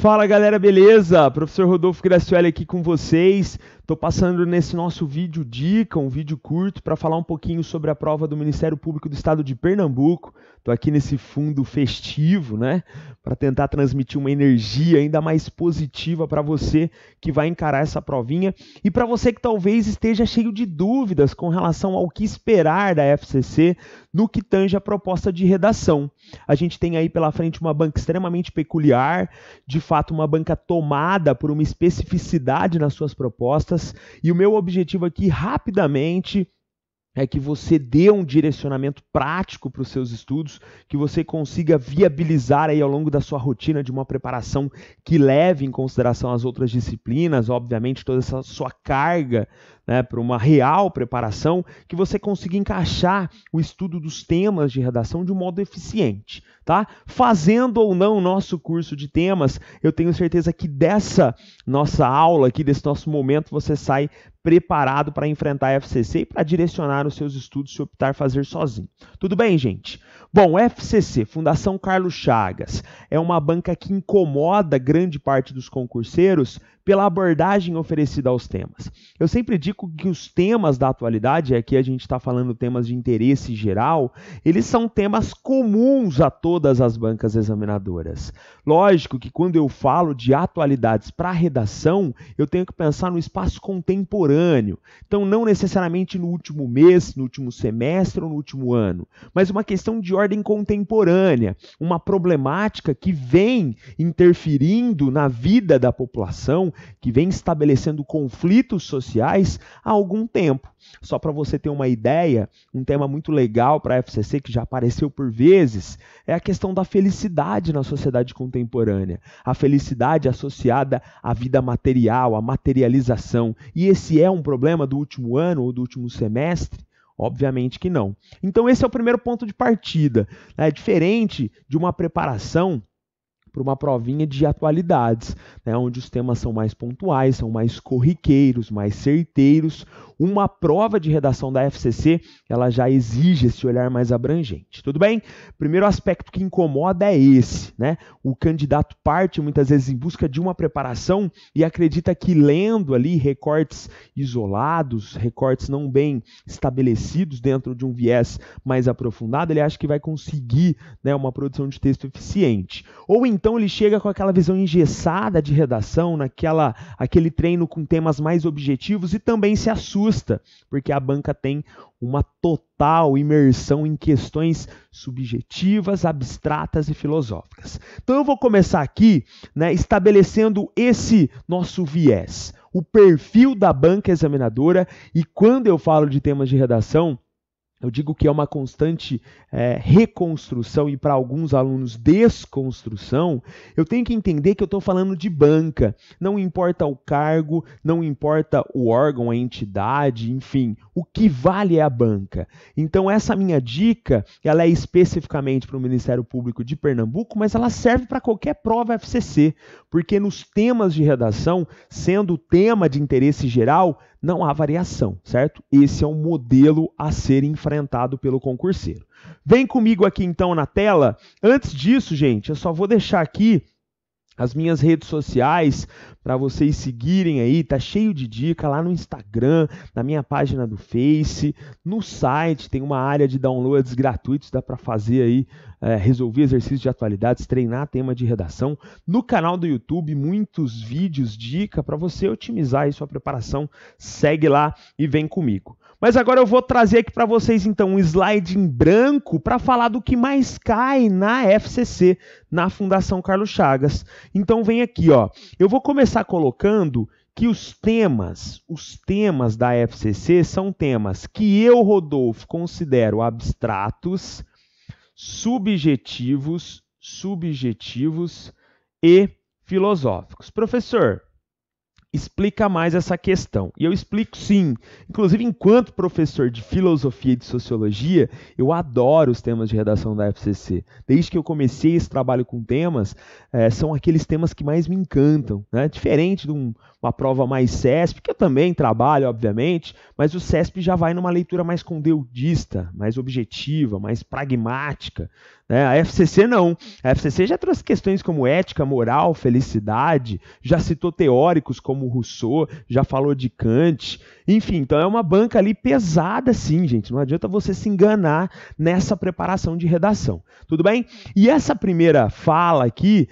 Fala galera, beleza? Professor Rodolfo Gracioli aqui com vocês. Estou passando nesse nosso vídeo dica, um vídeo curto, para falar um pouquinho sobre a prova do Ministério Público do Estado de Pernambuco. Estou aqui nesse fundo festivo, né? Para tentar transmitir uma energia ainda mais positiva para você que vai encarar essa provinha. E para você que talvez esteja cheio de dúvidas com relação ao que esperar da FCC no que tange a proposta de redação. A gente tem aí pela frente uma banca extremamente peculiar, de fato uma banca tomada por uma especificidade nas suas propostas, e o meu objetivo aqui rapidamente é que você dê um direcionamento prático para os seus estudos, que você consiga viabilizar aí ao longo da sua rotina de uma preparação que leve em consideração as outras disciplinas, obviamente toda essa sua carga, né, para uma real preparação, que você consiga encaixar o estudo dos temas de redação de um modo eficiente, tá? Fazendo ou não o nosso curso de temas, eu tenho certeza que dessa nossa aula aqui, desse nosso momento, você sai preparado para enfrentar a FCC e para direcionar os seus estudos se optar fazer sozinho. Tudo bem, gente? Bom, FCC, Fundação Carlos Chagas, é uma banca que incomoda grande parte dos concurseiros pela abordagem oferecida aos temas. Eu sempre digo que os temas da atualidade, aqui a gente está falando temas de interesse geral, eles são temas comuns a todas as bancas examinadoras. Lógico que quando eu falo de atualidades para redação, eu tenho que pensar no espaço contemporâneo. Então, não necessariamente no último mês, no último semestre ou no último ano, mas uma questão de ordem contemporânea, uma problemática que vem interferindo na vida da população, que vem estabelecendo conflitos sociais há algum tempo. Só para você ter uma ideia, um tema muito legal para a FCC, que já apareceu por vezes, é a questão da felicidade na sociedade contemporânea. A felicidade associada à vida material, à materialização. E esse é um problema do último ano ou do último semestre? Obviamente que não. Então esse é o primeiro ponto de partida. É diferente de uma preparação para uma provinha de atualidades, né, onde os temas são mais pontuais, são mais corriqueiros, mais certeiros. Uma prova de redação da FCC, ela já exige esse olhar mais abrangente. Tudo bem? Primeiro aspecto que incomoda é esse, né? O candidato parte muitas vezes em busca de uma preparação e acredita que lendo ali recortes isolados, recortes não bem estabelecidos dentro de um viés mais aprofundado, ele acha que vai conseguir, né, uma produção de texto eficiente. Ou então ele chega com aquela visão engessada de redação, aquele treino com temas mais objetivos e também se assusta, porque a banca tem uma total imersão em questões subjetivas, abstratas e filosóficas. Então eu vou começar aqui, né, estabelecendo esse nosso viés, o perfil da banca examinadora, e quando eu falo de temas de redação, eu digo que é uma constante reconstrução e para alguns alunos desconstrução. Eu tenho que entender que eu estou falando de banca. Não importa o cargo, não importa o órgão, a entidade, enfim. O que vale é a banca. Então essa minha dica, ela é especificamente para o Ministério Público de Pernambuco, mas ela serve para qualquer prova FCC, porque nos temas de redação, sendo tema de interesse geral, não há variação, certo? Esse é o modelo a ser enfrentado pelo concurseiro. Vem comigo aqui então na tela. Antes disso, gente, eu só vou deixar aqui as minhas redes sociais para vocês seguirem aí, tá cheio de dica lá no Instagram, na minha página do Face, no site tem uma área de downloads gratuitos, dá para fazer aí, resolver exercícios de atualidades, treinar tema de redação. No canal do YouTube, muitos vídeos, dica para você otimizar aí sua preparação, segue lá e vem comigo. Mas agora eu vou trazer aqui para vocês então um slide em branco para falar do que mais cai na FCC, na Fundação Carlos Chagas. Então vem aqui, ó. Eu vou começar colocando que os temas da FCC são temas que eu, Rodolfo, considero abstratos, subjetivos e filosóficos. Professor, explica mais essa questão. E eu explico sim. Inclusive, enquanto professor de filosofia e de sociologia, eu adoro os temas de redação da FCC. Desde que eu comecei esse trabalho com temas, são aqueles temas que mais me encantam, né? Diferente de uma prova mais CESP, que eu também trabalho, obviamente, mas o CESP já vai numa leitura mais conteudista, mais objetiva, mais pragmática. A FCC não. A FCC já trouxe questões como ética, moral, felicidade, já citou teóricos como Rousseau, já falou de Kant, enfim, então é uma banca ali pesada sim, gente, não adianta você se enganar nessa preparação de redação, tudo bem? E essa primeira fala aqui,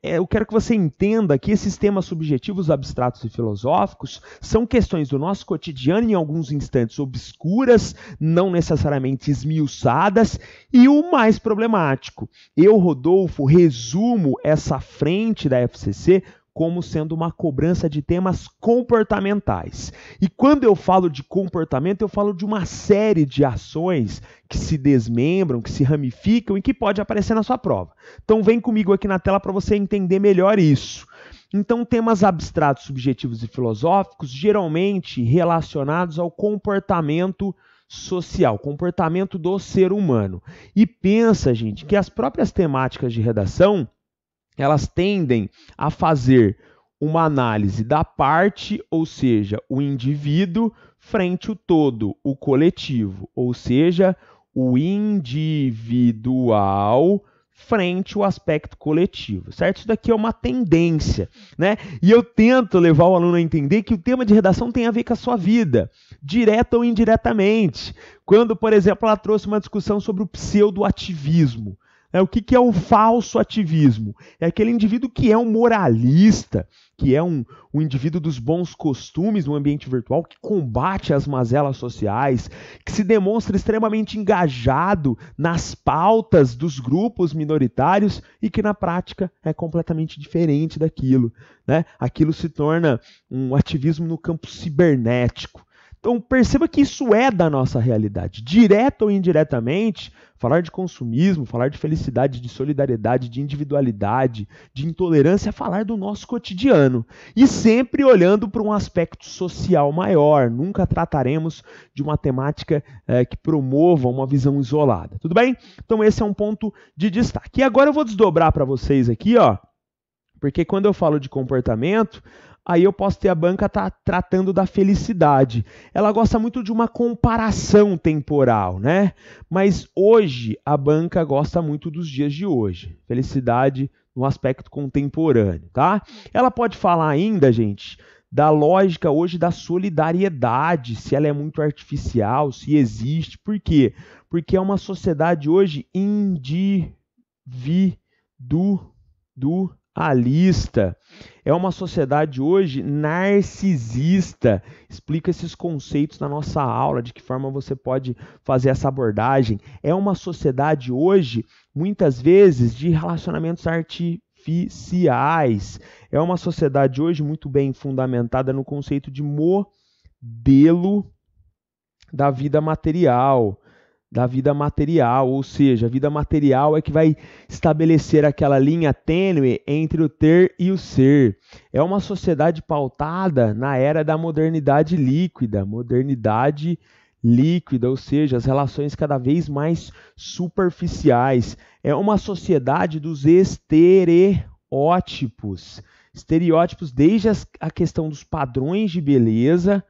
eu quero que você entenda que esses temas subjetivos, abstratos e filosóficos são questões do nosso cotidiano, em alguns instantes obscuras, não necessariamente esmiuçadas, e o mais problemático. Eu, Rodolfo, resumo essa frente da FCC como sendo uma cobrança de temas comportamentais. E quando eu falo de comportamento, eu falo de uma série de ações que se desmembram, que se ramificam e que pode aparecer na sua prova. Então vem comigo aqui na tela para você entender melhor isso. Então, temas abstratos, subjetivos e filosóficos, geralmente relacionados ao comportamento social, comportamento do ser humano. E pensa, gente, que as próprias temáticas de redação, elas tendem a fazer uma análise da parte, ou seja, o indivíduo, frente ao todo, o coletivo, ou seja, o individual frente ao aspecto coletivo, certo? Isso daqui é uma tendência, né? E eu tento levar o aluno a entender que o tema de redação tem a ver com a sua vida, direta ou indiretamente. Quando, por exemplo, ela trouxe uma discussão sobre o pseudo-ativismo. O que é o falso ativismo? É aquele indivíduo que é um moralista, que é um indivíduo dos bons costumes no ambiente virtual, que combate as mazelas sociais, que se demonstra extremamente engajado nas pautas dos grupos minoritários e que na prática é completamente diferente daquilo, né? Aquilo se torna um ativismo no campo cibernético. Então perceba que isso é da nossa realidade, direta ou indiretamente. Falar de consumismo, falar de felicidade, de solidariedade, de individualidade, de intolerância, é falar do nosso cotidiano. E sempre olhando para um aspecto social maior. Nunca trataremos de uma temática que promova uma visão isolada. Tudo bem? Então esse é um ponto de destaque. E agora eu vou desdobrar para vocês aqui, ó, porque quando eu falo de comportamento, aí eu posso ter a banca tratando da felicidade. Ela gosta muito de uma comparação temporal, né? Mas hoje a banca gosta muito dos dias de hoje. Felicidade no aspecto contemporâneo, tá? Ela pode falar ainda, gente, da lógica hoje da solidariedade, se ela é muito artificial, se existe. Por quê? Porque é uma sociedade hoje individualista. É uma sociedade hoje narcisista. Explica esses conceitos na nossa aula, de que forma você pode fazer essa abordagem. É uma sociedade hoje, muitas vezes, de relacionamentos artificiais. É uma sociedade hoje muito bem fundamentada no conceito de modelo da vida material. Ou seja, a vida material é que vai estabelecer aquela linha tênue entre o ter e o ser. É uma sociedade pautada na era da modernidade líquida, ou seja, as relações cada vez mais superficiais. É uma sociedade dos estereótipos desde a questão dos padrões de beleza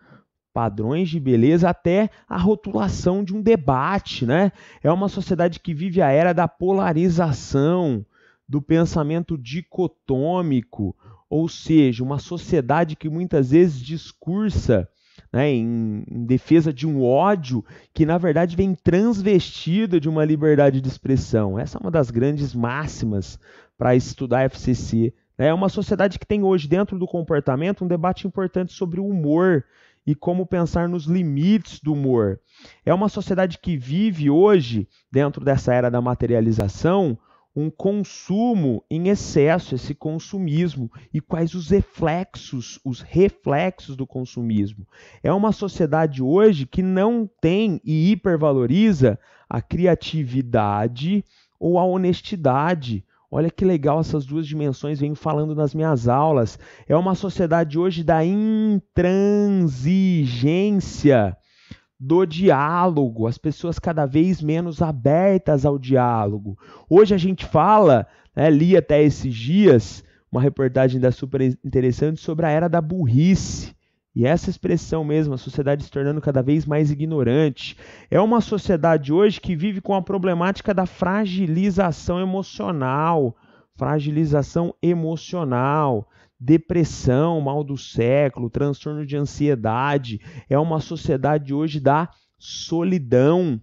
até a rotulação de um debate, né? É uma sociedade que vive a era da polarização, do pensamento dicotômico, ou seja, uma sociedade que muitas vezes discursa, né, em defesa de um ódio que, na verdade, vem transvestido de uma liberdade de expressão. Essa é uma das grandes máximas para estudar FCC. É uma sociedade que tem hoje, dentro do comportamento, um debate importante sobre o humor e como pensar nos limites do humor. É uma sociedade que vive hoje, dentro dessa era da materialização, um consumo em excesso, esse consumismo, e quais os reflexos do consumismo. É uma sociedade hoje que não tem e hipervaloriza a criatividade ou a honestidade, Olha que legal, essas duas dimensões venho falando nas minhas aulas. É uma sociedade hoje da intransigência, do diálogo, as pessoas cada vez menos abertas ao diálogo. Hoje a gente fala, né, li até esses dias uma reportagem da Super interessante sobre a era da burrice. E essa expressão mesmo, a sociedade se tornando cada vez mais ignorante. É uma sociedade hoje que vive com a problemática da fragilização emocional. Fragilização emocional, depressão, mal do século, transtorno de ansiedade. É uma sociedade hoje da solidão.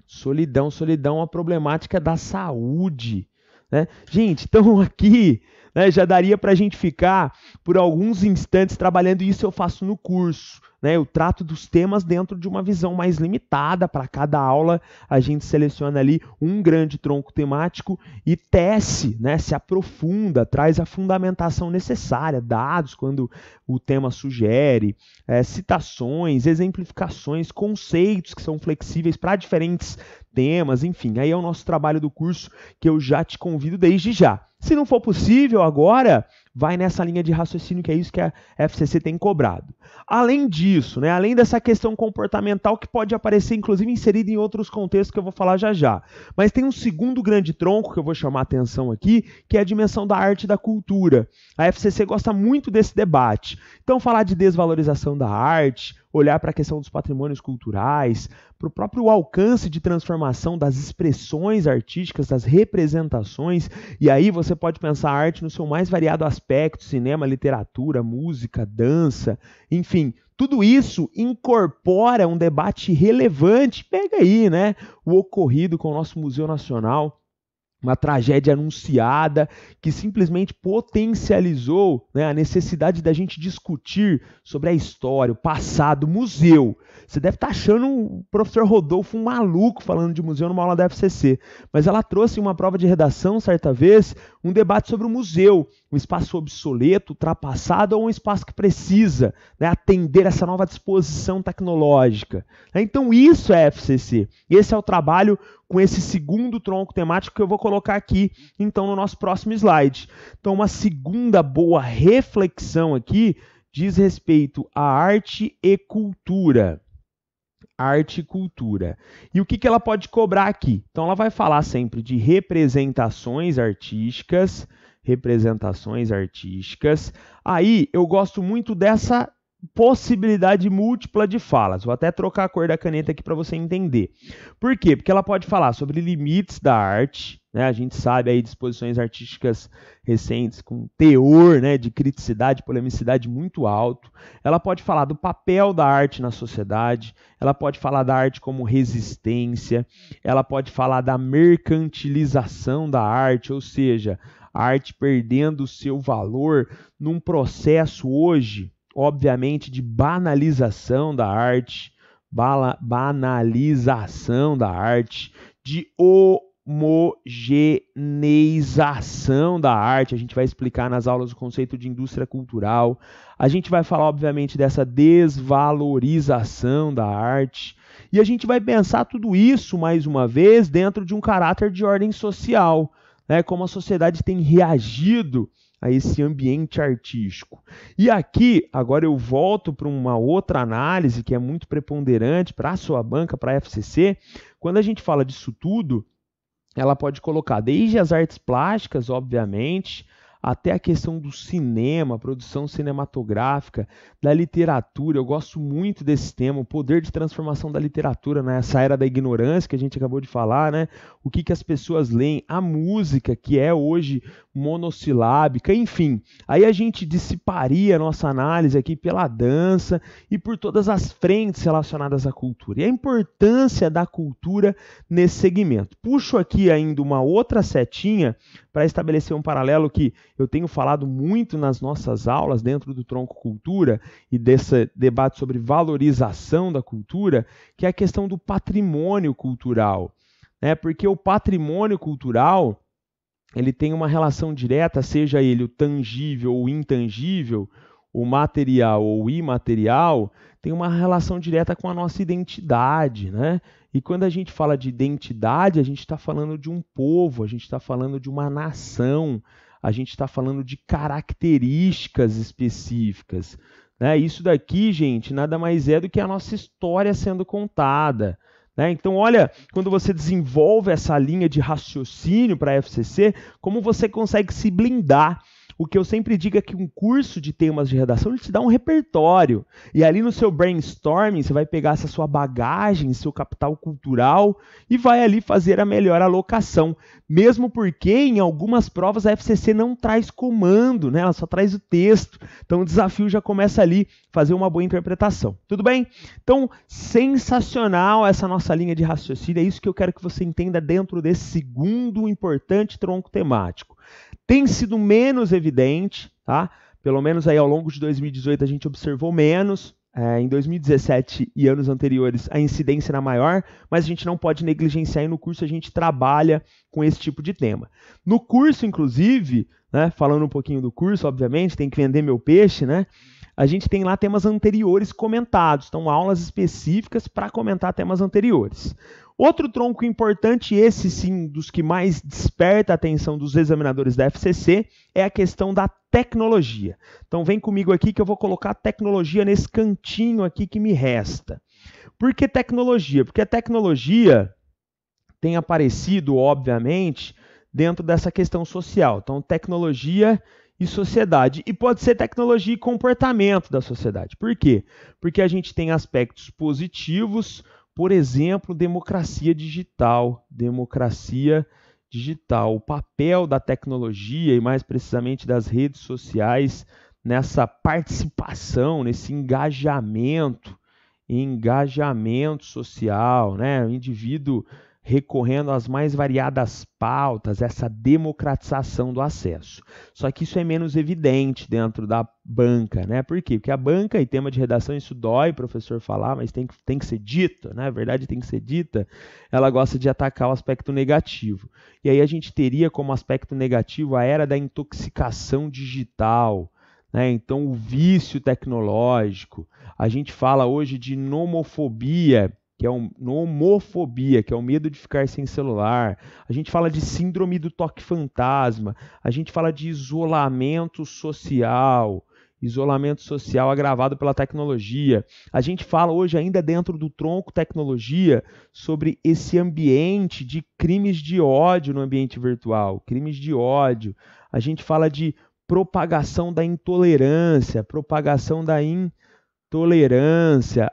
Solidão é uma problemática da saúde, né? Gente, então aqui, né, já daria para a gente ficar por alguns instantes trabalhando isso. Eu faço no curso, né? Eu trato dos temas dentro de uma visão mais limitada. Para cada aula a gente seleciona ali um grande tronco temático e tece, né? Se aprofunda, traz a fundamentação necessária, dados quando o tema sugere, citações, exemplificações, conceitos que são flexíveis para diferentes temas, enfim. Aí é o nosso trabalho do curso que eu já te convido desde já. Se não for possível agora, vai nessa linha de raciocínio, que é isso que a FCC tem cobrado. Além disso, né, além dessa questão comportamental que pode aparecer, inclusive, inserida em outros contextos que eu vou falar já já. Mas tem um segundo grande tronco que eu vou chamar a atenção aqui, que é a dimensão da arte e da cultura. A FCC gosta muito desse debate. Então, falar de desvalorização da arte, olhar para a questão dos patrimônios culturais, para o próprio alcance de transformação das expressões artísticas, das representações, e aí você pode pensar a arte no seu mais variado aspecto: cinema, literatura, música, dança, enfim. Tudo isso incorpora um debate relevante. Pega aí, né, o ocorrido com o nosso Museu Nacional, uma tragédia anunciada que simplesmente potencializou, né, a necessidade da gente discutir sobre a história, o passado, o museu. Você deve estar achando o professor Rodolfo um maluco falando de museu numa aula da FCC, mas ela trouxe em uma prova de redação, certa vez, um debate sobre o museu, um espaço obsoleto, ultrapassado, ou um espaço que precisa, né, atender essa nova disposição tecnológica. Então isso é FCC. Esse é o trabalho com esse segundo tronco temático que eu vou colocar aqui, então, no nosso próximo slide. Então, uma segunda boa reflexão aqui diz respeito à arte e cultura. Arte e cultura. E o que ela pode cobrar aqui? Então, ela vai falar sempre de representações artísticas. Aí, eu gosto muito dessa possibilidade múltipla de falas. Vou até trocar a cor da caneta aqui para você entender. Por quê? Porque ela pode falar sobre limites da arte, né? A gente sabe aí disposições artísticas recentes com teor, né, de criticidade, polemicidade muito alto. Ela pode falar do papel da arte na sociedade, ela pode falar da arte como resistência, ela pode falar da mercantilização da arte, ou seja, a arte perdendo o seu valor num processo hoje, obviamente, de banalização da arte, de homogeneização da arte. A gente vai explicar nas aulas o conceito de indústria cultural. A gente vai falar, obviamente, dessa desvalorização da arte. E a gente vai pensar tudo isso, mais uma vez, dentro de um caráter de ordem social, né? Como a sociedade tem reagido a esse ambiente artístico. E aqui, agora eu volto para uma outra análise que é muito preponderante para a sua banca, para a FCC. Quando a gente fala disso tudo, ela pode colocar desde as artes plásticas, obviamente, até a questão do cinema, produção cinematográfica, da literatura. Eu gosto muito desse tema, o poder de transformação da literatura nessa era da ignorância que a gente acabou de falar, né? O que as pessoas leem, a música, que é hoje monossilábica, enfim. Aí a gente dissiparia a nossa análise aqui pela dança e por todas as frentes relacionadas à cultura. E a importância da cultura nesse segmento. Puxo aqui ainda uma outra setinha para estabelecer um paralelo que eu tenho falado muito nas nossas aulas dentro do tronco cultura e desse debate sobre valorização da cultura, que é a questão do patrimônio cultural, né? Porque o patrimônio cultural, ele tem uma relação direta, seja ele o tangível ou intangível, o material ou o imaterial, tem uma relação direta com a nossa identidade, né? E quando a gente fala de identidade, a gente está falando de um povo, a gente está falando de uma nação, a gente está falando de características específicas, né? Isso daqui, gente, nada mais é do que a nossa história sendo contada, né? Então, olha, quando você desenvolve essa linha de raciocínio para a FCC, como você consegue se blindar. O que eu sempre digo é que um curso de temas de redação ele te dá um repertório. E ali no seu brainstorming, você vai pegar essa sua bagagem, seu capital cultural e vai ali fazer a melhor alocação. Mesmo porque em algumas provas a FCC não traz comando, né? Ela só traz o texto. Então o desafio já começa ali, fazer uma boa interpretação. Tudo bem? Então, sensacional essa nossa linha de raciocínio. É isso que eu quero que você entenda dentro desse segundo importante tronco temático. Tem sido menos evidente, tá? Pelo menos aí ao longo de 2018 a gente observou menos. Em 2017 e anos anteriores a incidência era maior, mas a gente não pode negligenciar e no curso a gente trabalha com esse tipo de tema. No curso, inclusive, né, falando um pouquinho do curso, obviamente, tem que vender meu peixe, né? A gente tem lá temas anteriores comentados, então aulas específicas para comentar temas anteriores. Outro tronco importante, esse sim, dos que mais desperta a atenção dos examinadores da FCC, é a questão da tecnologia. Então vem comigo aqui que eu vou colocar a tecnologia nesse cantinho aqui que me resta. Por que tecnologia? Porque a tecnologia tem aparecido, obviamente, dentro dessa questão social. Então, tecnologia e sociedade. E pode ser tecnologia e comportamento da sociedade. Por quê? Porque a gente tem aspectos positivos, por exemplo, democracia digital. Democracia digital. O papel da tecnologia e mais precisamente das redes sociais nessa participação, nesse engajamento social, né? O indivíduo recorrendo às mais variadas pautas, essa democratização do acesso. Só que isso é menos evidente dentro da banca, né? Por quê? Porque a banca, e tema de redação, isso dói, professor, falar, mas tem que ser dito, né? A verdade tem que ser dita, ela gosta de atacar o aspecto negativo. E aí a gente teria como aspecto negativo a era da intoxicação digital, né? Então, o vício tecnológico. A gente fala hoje de nomofobia, que é nomofobia, que é o medo de ficar sem celular. A gente fala de síndrome do toque fantasma. A gente fala de isolamento social agravado pela tecnologia. A gente fala hoje ainda dentro do tronco tecnologia sobre esse ambiente de crimes de ódio no ambiente virtual, crimes de ódio. A gente fala de propagação da intolerância,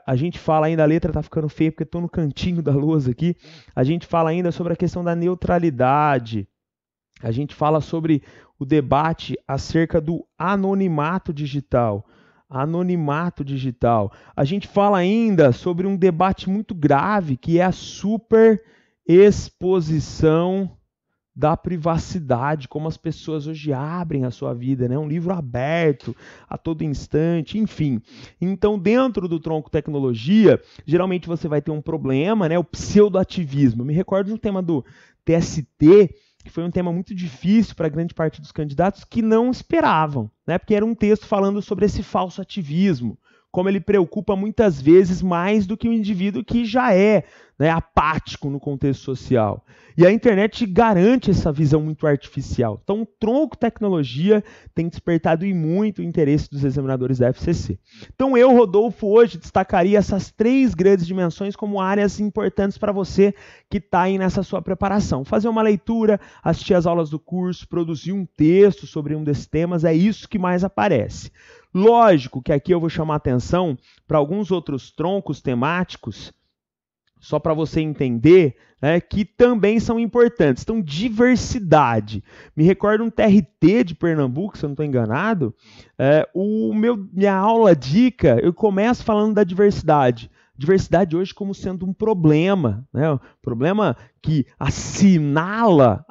a gente fala ainda, a letra está ficando feia porque estou no cantinho da lousa aqui, a gente fala ainda sobre a questão da neutralidade, a gente fala sobre o debate acerca do anonimato digital, a gente fala ainda sobre um debate muito grave que é a superexposição da privacidade, como as pessoas hoje abrem a sua vida, né? Um livro aberto a todo instante, enfim. Então, dentro do tronco tecnologia, geralmente você vai ter um problema, né? O pseudoativismo. Eu me recordo de um tema do TST, que foi um tema muito difícil para grande parte dos candidatos que não esperavam, né? Porque era um texto falando sobre esse falso ativismo, como ele preocupa muitas vezes mais do que o indivíduo que já é, né, apático no contexto social. E a internet garante essa visão muito artificial. Então, o tronco tecnologia tem despertado e muito o interesse dos examinadores da FCC. Então, eu, Rodolfo, hoje destacaria essas 3 grandes dimensões como áreas importantes para você que está aí nessa sua preparação. Fazer uma leitura, assistir às aulas do curso, produzir um texto sobre um desses temas, é isso que mais aparece. Lógico que aqui eu vou chamar atenção para alguns outros troncos temáticos, só para você entender, né, que também são importantes. Então, diversidade. Me recordo um TRT de Pernambuco, se eu não estou enganado, minha aula dica, eu começo falando da diversidade. Diversidade hoje como sendo um problema, né? Um problema que assinala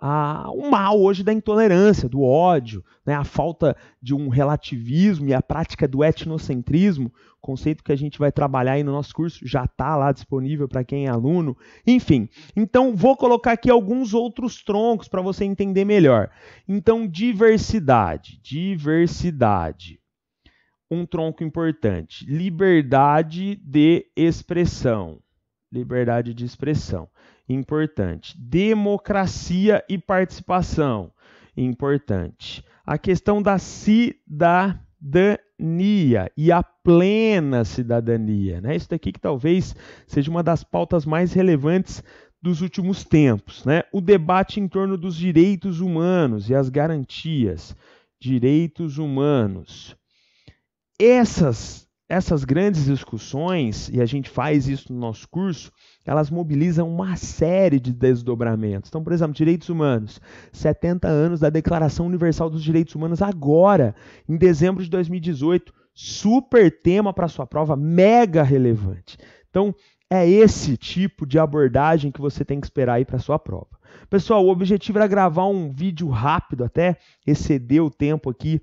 o mal hoje da intolerância, do ódio, né? A falta de um relativismo e a prática do etnocentrismo, conceito que a gente vai trabalhar aí no nosso curso, já está lá disponível para quem é aluno. Enfim, então vou colocar aqui alguns outros troncos para você entender melhor. Então, diversidade. um tronco importante. Liberdade de expressão. Liberdade de expressão. Importante. Democracia e participação. Importante. A questão da cidadania e a plena cidadania, né? Isso daqui que talvez seja uma das pautas mais relevantes dos últimos tempos, né? O debate em torno dos direitos humanos e as garantias. Direitos humanos. Essas grandes discussões, e a gente faz isso no nosso curso, elas mobilizam uma série de desdobramentos. Então, por exemplo, direitos humanos, 70 anos da Declaração Universal dos Direitos Humanos agora, em dezembro de 2018, super tema para sua prova, mega relevante. Então, é esse tipo de abordagem que você tem que esperar aí para sua prova. Pessoal, o objetivo era gravar um vídeo rápido, até exceder o tempo aqui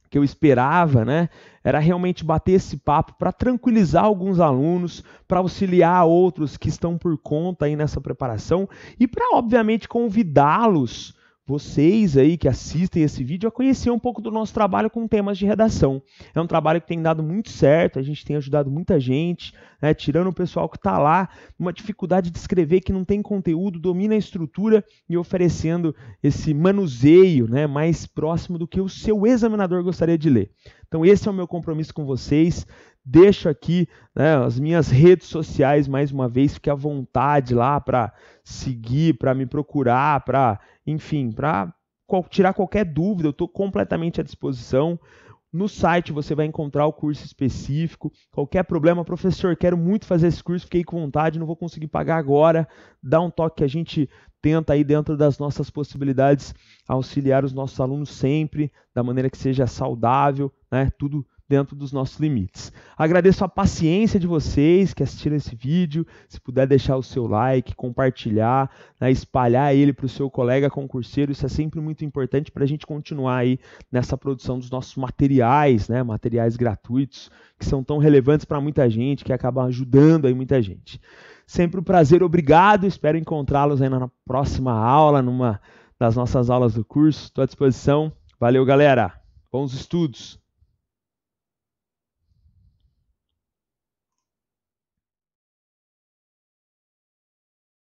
que eu esperava, né? Era realmente bater esse papo para tranquilizar alguns alunos, para auxiliar outros que estão por conta aí nessa preparação e para, obviamente, convidá-los, vocês aí que assistem esse vídeo, a conhecer um pouco do nosso trabalho com temas de redação. É um trabalho que tem dado muito certo, a gente tem ajudado muita gente, né, tirando o pessoal que está lá, uma dificuldade de escrever, que não tem conteúdo, domina a estrutura e oferecendo esse manuseio, né, mais próximo do que o seu examinador gostaria de ler. Então esse é o meu compromisso com vocês. Deixo aqui, né, as minhas redes sociais, mais uma vez, fique à vontade lá para seguir, para me procurar, para, enfim, para tirar qualquer dúvida, eu estou completamente à disposição. No site você vai encontrar o curso específico. Qualquer problema, professor, quero muito fazer esse curso, fiquei com vontade, não vou conseguir pagar agora. Dá um toque que a gente tenta aí dentro das nossas possibilidades auxiliar os nossos alunos sempre, da maneira que seja saudável, né? Tudo dentro dos nossos limites. Agradeço a paciência de vocês que assistiram esse vídeo. Se puder deixar o seu like, compartilhar, né, espalhar ele para o seu colega concurseiro, isso é sempre muito importante para a gente continuar aí nessa produção dos nossos materiais, né, materiais gratuitos, que são tão relevantes para muita gente, que acabam ajudando aí muita gente. Sempre um prazer, obrigado, espero encontrá-los aí na próxima aula, numa das nossas aulas do curso. Estou à disposição. Valeu, galera. Bons estudos.